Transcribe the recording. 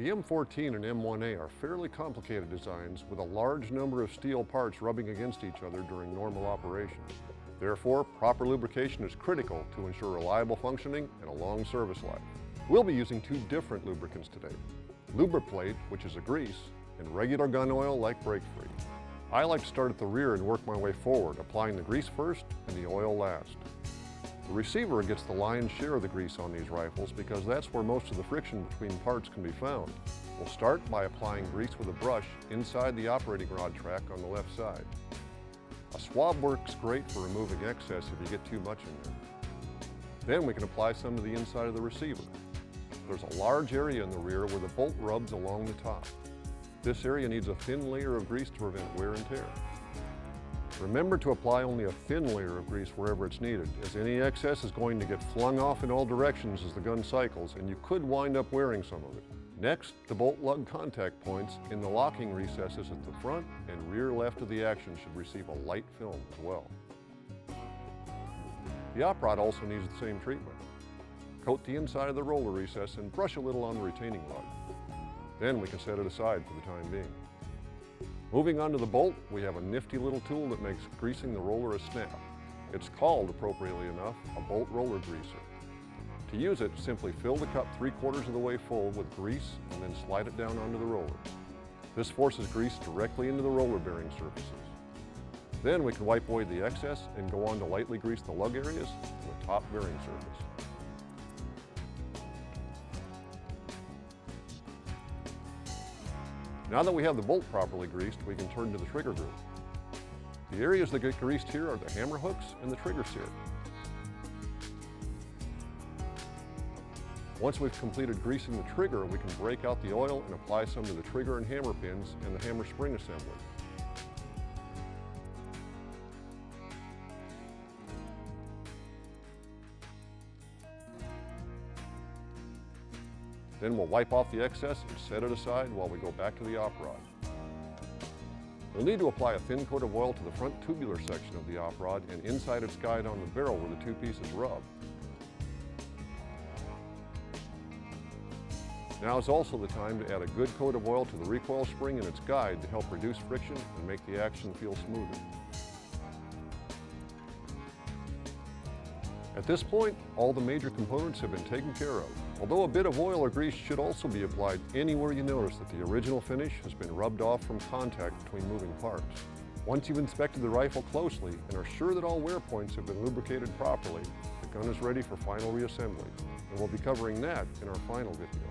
The M14 and M1A are fairly complicated designs with a large number of steel parts rubbing against each other during normal operation. Therefore, proper lubrication is critical to ensure reliable functioning and a long service life. We'll be using two different lubricants today. Lubriplate, which is a grease, and regular gun oil like Brake Free. I like to start at the rear and work my way forward, applying the grease first and the oil last. The receiver gets the lion's share of the grease on these rifles because that's where most of the friction between parts can be found. We'll start by applying grease with a brush inside the operating rod track on the left side. A swab works great for removing excess if you get too much in there. Then we can apply some to the inside of the receiver. There's a large area in the rear where the bolt rubs along the top. This area needs a thin layer of grease to prevent wear and tear. Remember to apply only a thin layer of grease wherever it's needed, as any excess is going to get flung off in all directions as the gun cycles, and you could wind up wearing some of it. Next, the bolt lug contact points in the locking recesses at the front and rear left of the action should receive a light film as well. The op rod also needs the same treatment. Coat the inside of the roller recess and brush a little on the retaining lug. Then we can set it aside for the time being. Moving on to the bolt, we have a nifty little tool that makes greasing the roller a snap. It's called, appropriately enough, a bolt roller greaser. To use it, simply fill the cup 3/4 of the way full with grease and then slide it down onto the roller. This forces grease directly into the roller bearing surfaces. Then we can wipe away the excess and go on to lightly grease the lug areas and the top bearing surface. Now that we have the bolt properly greased, we can turn to the trigger group. The areas that get greased here are the hammer hooks and the trigger sear. Once we've completed greasing the trigger, we can break out the oil and apply some to the trigger and hammer pins and the hammer spring assembly. Then we'll wipe off the excess and set it aside while we go back to the op rod. We'll need to apply a thin coat of oil to the front tubular section of the op rod and inside its guide on the barrel where the two pieces rub. Now is also the time to add a good coat of oil to the recoil spring and its guide to help reduce friction and make the action feel smoother. At this point, all the major components have been taken care of, although a bit of oil or grease should also be applied anywhere you notice that the original finish has been rubbed off from contact between moving parts. Once you've inspected the rifle closely and are sure that all wear points have been lubricated properly, the gun is ready for final reassembly, and we'll be covering that in our final video.